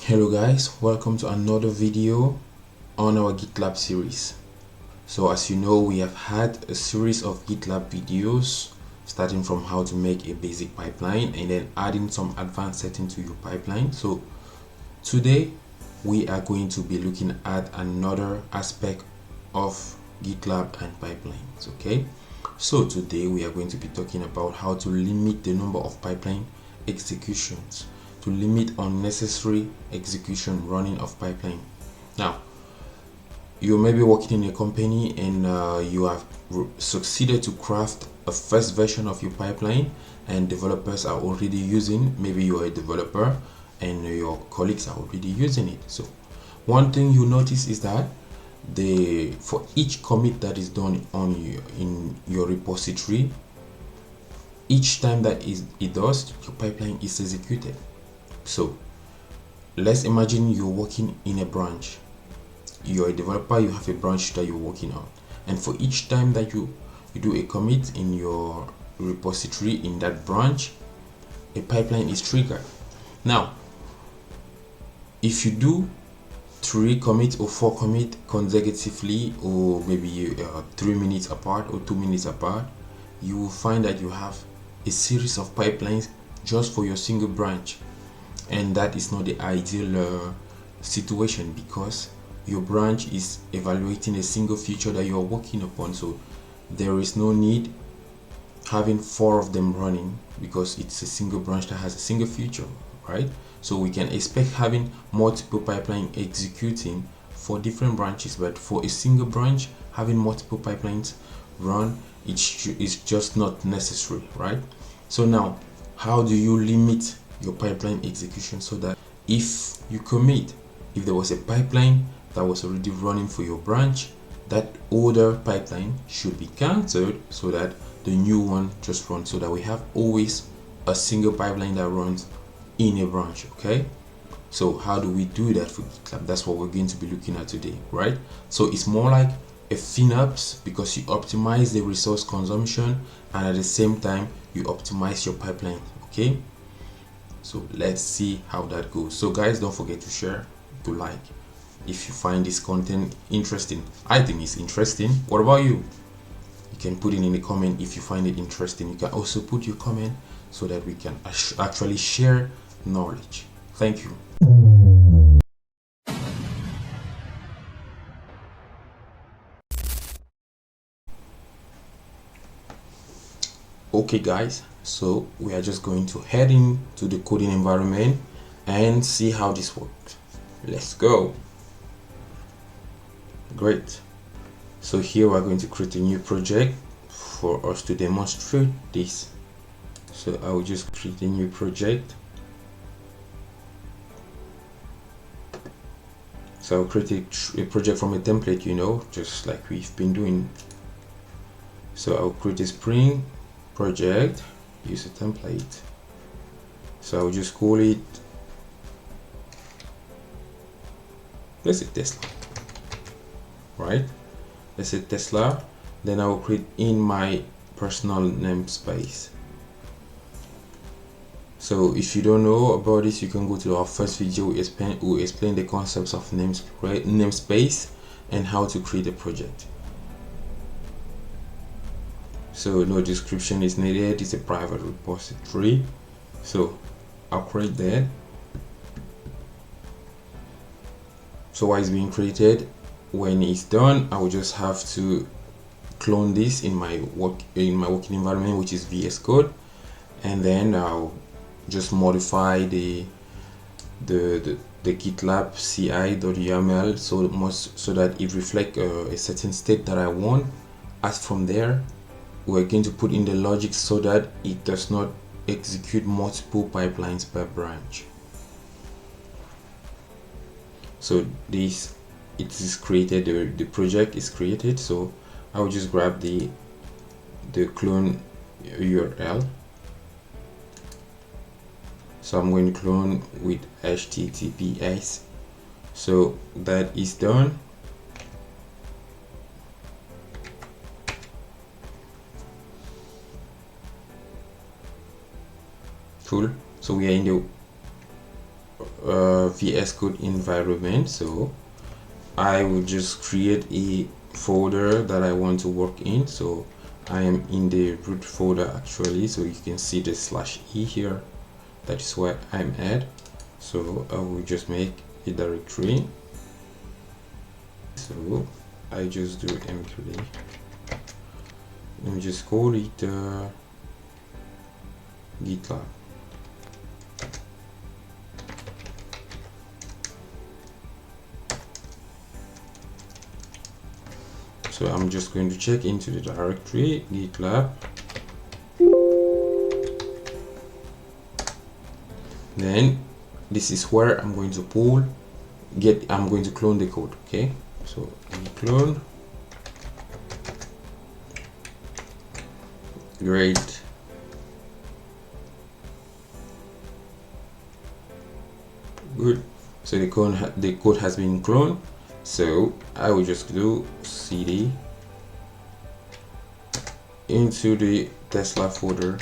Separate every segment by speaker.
Speaker 1: Hello guys, welcome to another video on our GitLab series. So as you know, we have had a series of GitLab videos starting from how to make a basic pipeline and then adding some advanced settings to your pipeline. So today we are going to be looking at another aspect of GitLab and pipelines. Okay, so today we are going to be talking about how to limit the number of pipeline executions, to limit unnecessary execution running of pipeline. Now, you may be working in a company and you have succeeded to craft a first version of your pipeline and developers are already using, maybe you are a developer and your colleagues are already using it. So one thing you notice is that for each commit that is done in your repository, each time that it does, your pipeline is executed. So let's imagine you're working in a branch. You're a developer, you have a branch that you're working on, and for each time that you do a commit in your repository in that branch, a pipeline is triggered. Now if you do 3 commits or 4 commits consecutively, or maybe 3 minutes apart or 2 minutes apart, you will find that you have a series of pipelines just for your single branch, and that is not the ideal situation, because your branch is evaluating a single feature that you are working upon. So there is no need having 4 of them running because it's a single branch that has a single feature, right? So we can expect having multiple pipeline executing for different branches, but for a single branch, having multiple pipelines run, it's just not necessary, right? So now, how do you limit your pipeline execution so that if you commit, if there was a pipeline that was already running for your branch, that older pipeline should be cancelled so that the new one just runs, so that we have always a single pipeline that runs in a branch. Okay, so how do we do that for GitLab? That's what we're going to be looking at today, right? So it's more like a FinOps, because you optimize the resource consumption and at the same time you optimize your pipeline. Okay, so let's see how that goes. So guys, don't forget to share, to like if you find this content interesting. I think it's interesting. What about you? You can put it in the comment if you find it interesting. You can also put your comment so that we can actually share knowledge. Thank you. Okay guys, so we are just going to head into the coding environment and see how this works. Let's go. Great. So here we're going to create a new project for us to demonstrate this. So I will just create a new project. So I'll create a project from a template, just like we've been doing. So I'll create a Spring project, use a template. So I'll just call it, let's say Tesla, right? Let's say Tesla. Then I will create in my personal namespace. So if you don't know about this, you can go to our first video. We explain the concepts of namespace and how to create a project. So no description is needed, it's a private repository. So I'll create that. So while it's being created, when it's done, I will just have to clone this in my working environment, which is VS Code, and then I'll just modify the GitLab CI.yaml so that it reflects a certain state that I want. As from there, we're going to put in the logic so that it does not execute multiple pipelines per branch. So it is created, the project is created. So I will just grab the clone URL. So I'm going to clone with HTTPS. So that is done. Cool. So we are in the VS Code environment. So I will just create a folder that I want to work in. So I am in the root folder actually, so you can see the /e here. That is where I'm at. So I will just make a directory. So I just do mqd. Let me just call it GitLab. So I'm just going to check into the directory GitLab. Then this is where I'm going to I'm going to clone the code. Okay, so clone. Great. Good. So the code has been cloned. So I will just do cd into the Tesla folder,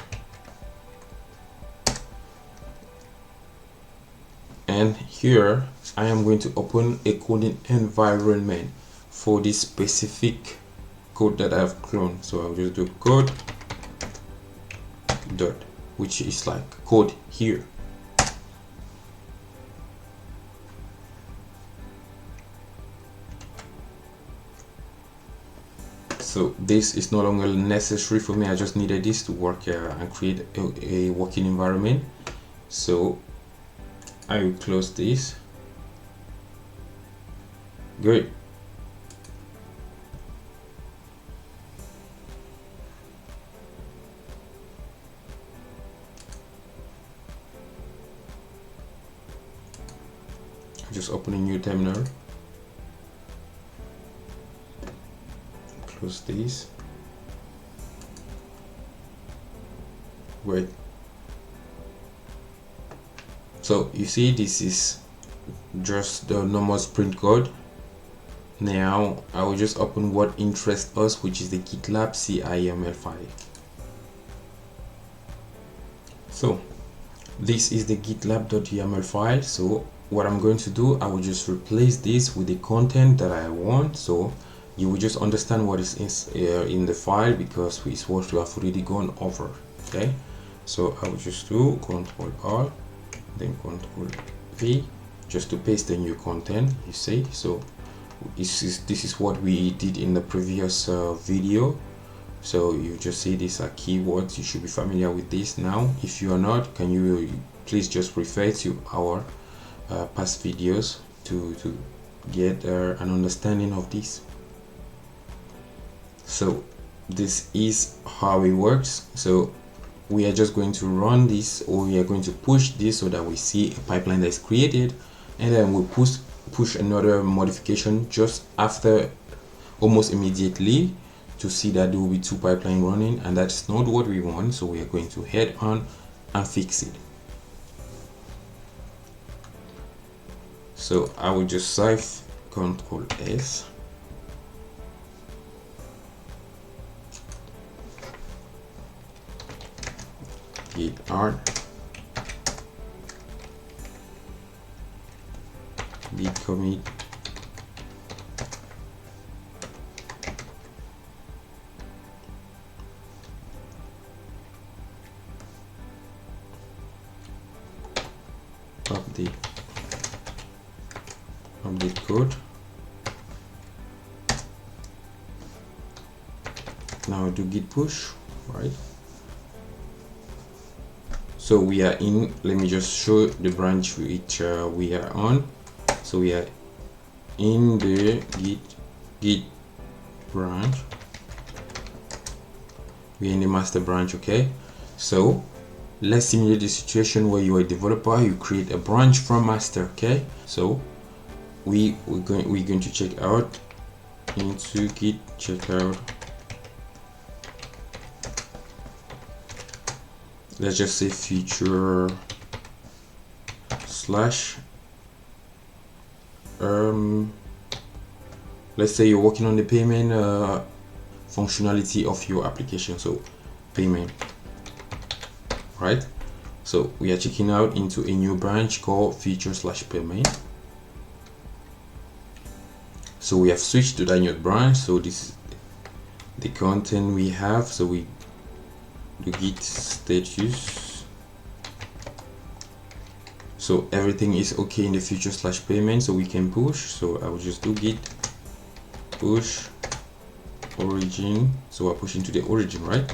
Speaker 1: and here I am going to open a coding environment for this specific code that I've cloned. So I'll just do code dot, which is like code here. So this is no longer necessary for me. I just needed this to work and create a working environment. So I will close this. Great. Just open a new terminal. Close this. Great. So you see, this is just the normal sprint code. Now I will just open what interests us, which is the GitLab CI YAML file. So this is the GitLab.yaml file. So what I'm going to do, I will just replace this with the content that I want. So you will just understand what is in the file, because it's what we have already gone over. Okay, so I will just do Ctrl+R, then Ctrl+V, just to paste the new content. You see, so this is what we did in the previous video. So you just see these are keywords. You should be familiar with this now. If you are not, can you please just refer to our past videos to get an understanding of this. So this is how it works. So we are just going to run this, or we are going to push this so that we see a pipeline that is created, and then we'll push another modification just after, almost immediately, to see that there will be two pipelines running, and that's not what we want. So we are going to head on and fix it. So I will just save Ctrl+S. Git art, git commit, update code. Now do git push, right? So we are in, let me just show the branch which we are on. So we are in the git branch. We're in the master branch. Okay, so let's simulate the situation where you are a developer, you create a branch from master. Okay, so we're going to check out into git checkout. Let's just say feature slash let's say you're working on the payment functionality of your application. So payment, right? So we are checking out into a new branch called feature/payment. So we have switched to that new branch. So this is the content we have. So we do git status. So everything is okay in the feature/payment, so we can push. So I will just do git push origin. So we're pushing to the origin, right?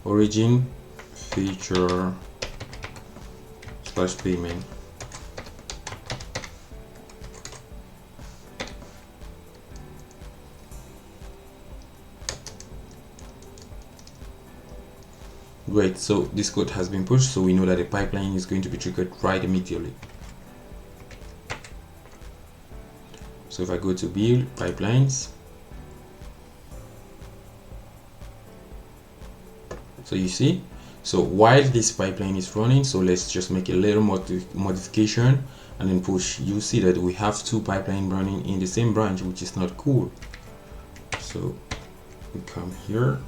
Speaker 1: Origin feature/payment. Great, so this code has been pushed, so we know that the pipeline is going to be triggered right immediately. So if I go to build pipelines, so you see, so while this pipeline is running, so let's just make a little modification and then push. You see that we have two pipelines running in the same branch, which is not cool. So we come here.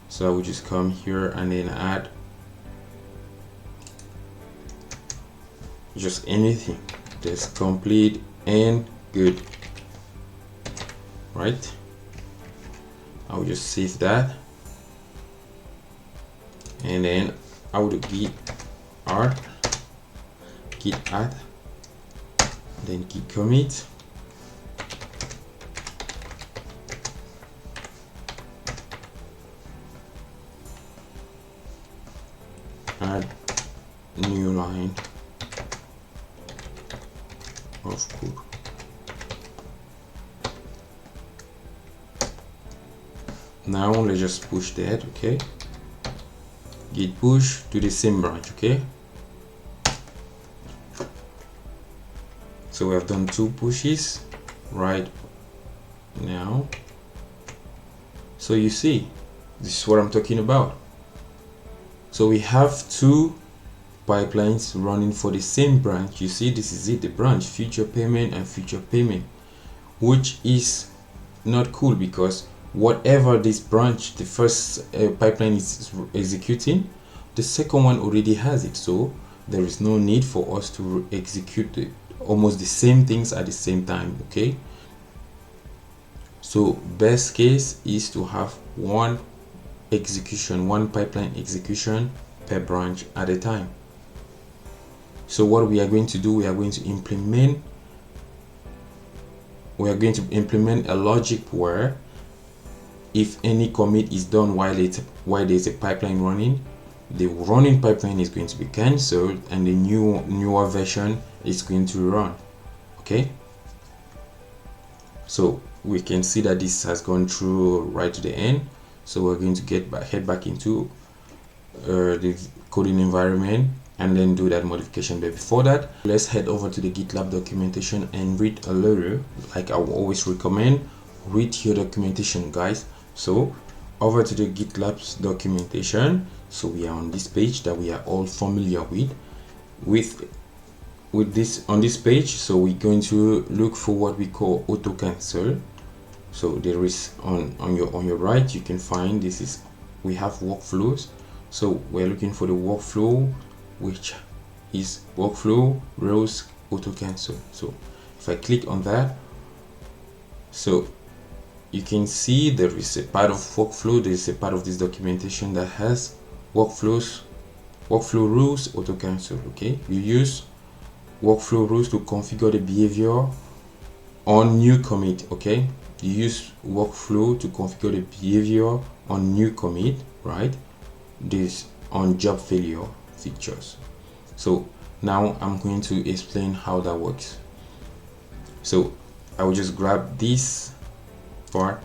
Speaker 1: So I will just come here and then add just anything that's complete and good, right? I will just save that, and then I will git add, then git commit. Add new line of code. Now let's just push that, okay? Git push to the same branch, okay? So we have done two pushes right now. So you see, this is what I'm talking about. So we have two pipelines running for the same branch. You see, this is it, the branch future payment and future payment, which is not cool because whatever this branch, the first pipeline is executing, the second one already has it. So there is no need for us to execute almost the same things at the same time, okay? So best case is to have one pipeline execution per branch at a time. So what we are going to do, we are going to implement a logic where if any commit is done while there's a pipeline running, the running pipeline is going to be cancelled and the newer version is going to run, okay? So we can see that this has gone through right to the end. So we're going to head back into the coding environment and then do that modification. But before that, let's head over to the GitLab documentation and read a little. Like I will always recommend, read your documentation, guys. So over to the GitLab's documentation. So we are on this page that we are all familiar with this on this page. So we're going to look for what we call auto cancel. So there is on your right, you can find we have workflows. So we're looking for the workflow, which is workflow rows auto cancel. So if I click on that, so you can see there is a part of workflow, there is a part of this documentation that has workflow rules auto cancel, okay? You use workflow rules to configure the behavior on new commit, okay? You use workflow to configure the behavior on new commit, right? This on job failure features. So now I'm going to explain how that works. So I will just grab this part.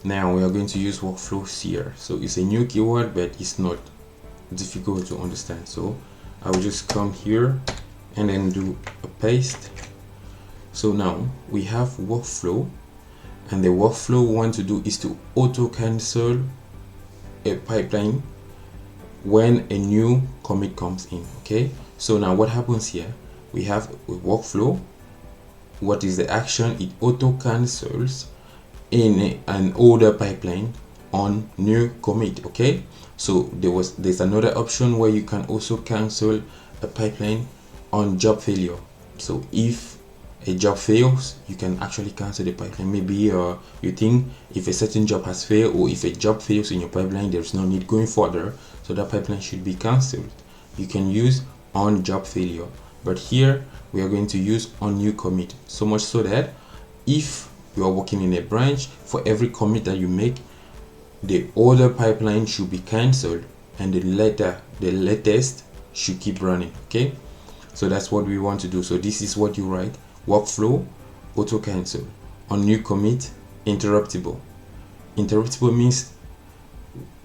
Speaker 1: Now we are going to use workflows here. So it's a new keyword, but it's not difficult to understand. So I will just come here and then do a paste. So now we have workflow, and the workflow we want to do is to auto cancel a pipeline when a new commit comes in, okay? So now what happens here, we have a workflow. What is the action? It auto cancels in an older pipeline on new commit. Okay, so there's another option where you can also cancel a pipeline on job failure. So if a job fails, you can actually cancel the pipeline. Maybe you think if a certain job has failed, or if a job fails in your pipeline, there's no need going further, so that pipeline should be cancelled. You can use on job failure, but here we are going to use on new commit, so much so that if you are working in a branch, for every commit that you make, the older pipeline should be cancelled and the latest should keep running. Okay, so that's what we want to do. So this is what you write: workflow auto cancel on new commit interruptible. Interruptible means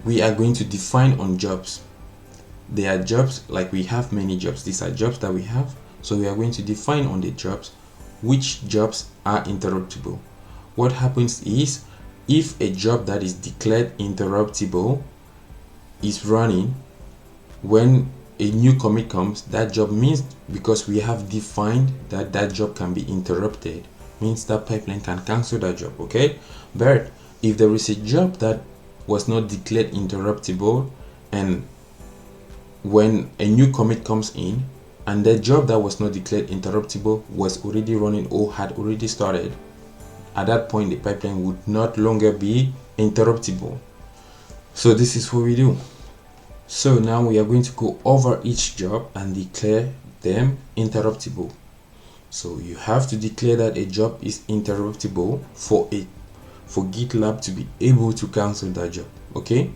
Speaker 1: we are going to define on jobs. There are jobs, like we have many jobs, these are jobs that we have, so we are going to define on the jobs which jobs are interruptible. What happens is, if a job that is declared interruptible is running, when a new commit comes, that job means, because we have defined that that job can be interrupted, means that pipeline can cancel that job. Okay, but if there is a job that was not declared interruptible, and when a new commit comes in and the job that was not declared interruptible was already running or had already started, at that point the pipeline would not longer be interruptible. So this is what we do. So now we are going to go over each job and declare them interruptible. So you have to declare that a job is interruptible for GitLab to be able to cancel that job. Okay,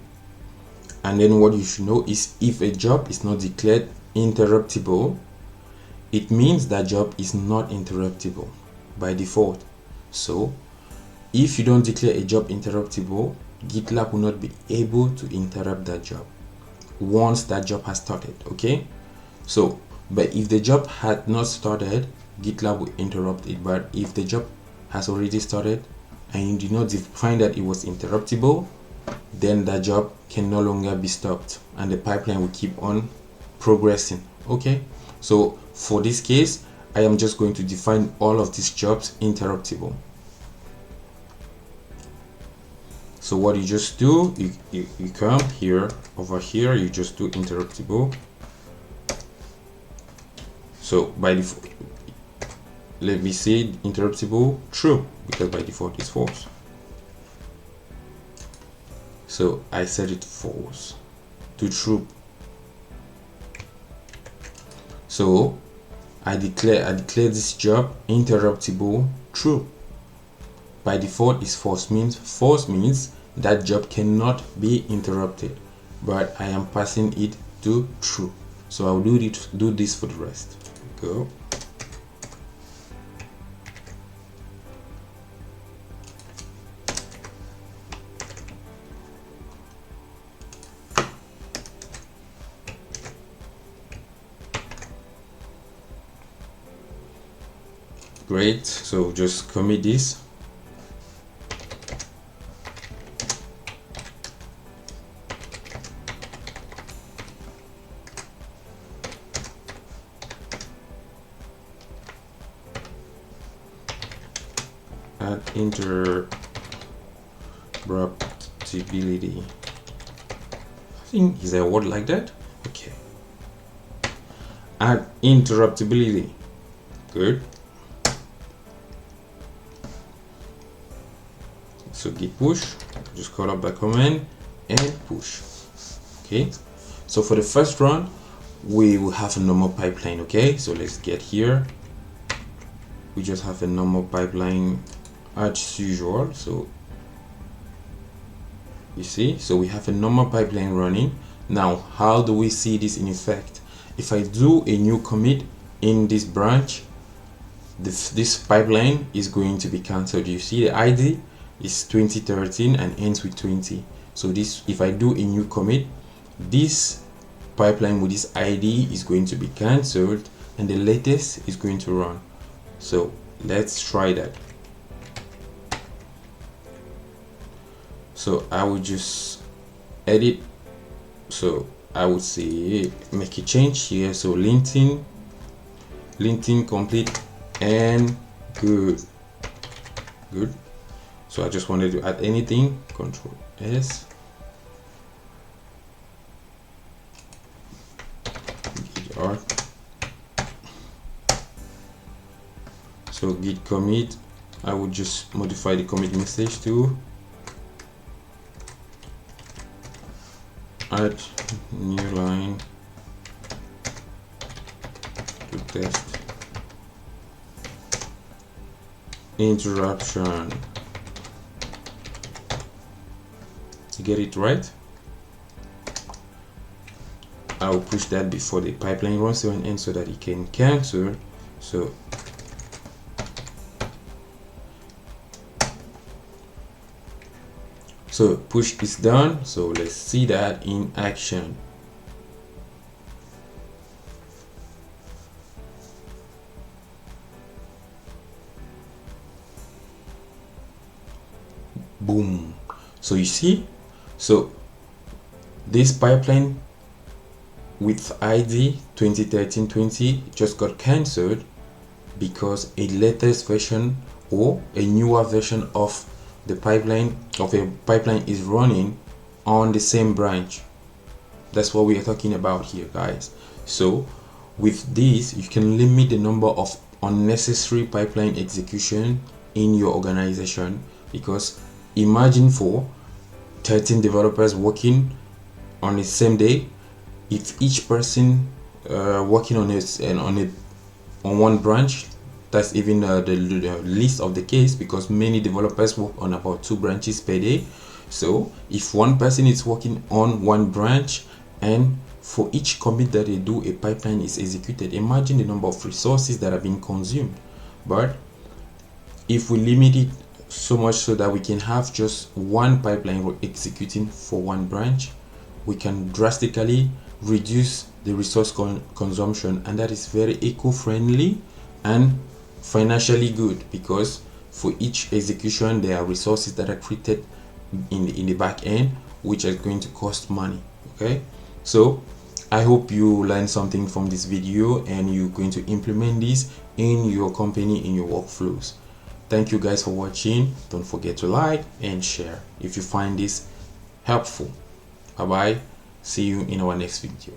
Speaker 1: and then what you should know is, if a job is not declared interruptible, it means that job is not interruptible by default. So if you don't declare a job interruptible, GitLab will not be able to interrupt that job once that job has started. Okay, so but if the job had not started, GitLab will interrupt it. But if the job has already started and you did not define that it was interruptible, then that job can no longer be stopped and the pipeline will keep on progressing. Okay, so for this case, I am just going to define all of these jobs interruptible. So what you just do, you come here, over here, you just do interruptible. So by default, let me say interruptible true, because by default it's false. So I set it false to true. So I declare this job interruptible true. By default is false means that job cannot be interrupted, but I am passing it to true. So I'll do this for the rest. Go. Great, so just commit this. Add interruptibility. I think, is there a word like that? Okay. Add interruptibility. Good. So git push, just call up that command and push. Okay, so for the first run we will have a normal pipeline. Okay, so let's get here. We just have a normal pipeline as usual. So you see, so we have a normal pipeline running. Now how do we see this in effect? If I do a new commit in this branch, this pipeline is going to be cancelled. You see the ID is 2013 and ends with 20. So this, if I do a new commit, this pipeline with this ID is going to be cancelled and the latest is going to run. So let's try that. So I would just edit. So I would say make a change here. So linting complete and good. So I just wanted to add anything, Control S, git art. So git commit, I would just modify the commit message to add new line to test interruption. You get it right? I will push that before the pipeline runs to an end so that it can cancel. So push is done. So let's see that in action. Boom. So you see, so this pipeline with ID 2013-20 just got cancelled because a latest version or a newer version of the pipeline is running on the same branch. That's what we are talking about here, guys. So with this, you can limit the number of unnecessary pipeline execution in your organization, because imagine for 13 developers working on the same day, if each person working on one branch, that's even the least of the case, because many developers work on about 2 branches per day. So if one person is working on one branch, and for each commit that they do, a pipeline is executed, imagine the number of resources that are being consumed. But if we limit it so much so that we can have just one pipeline executing for one branch, we can drastically reduce the resource consumption, and that is very eco-friendly and financially good, because for each execution there are resources that are created in the back end, which are going to cost money. Okay, so I hope you learned something from this video and you're going to implement this in your company, in your workflows. Thank you guys for watching. Don't forget to like and share if you find this helpful. Bye bye. See you in our next video.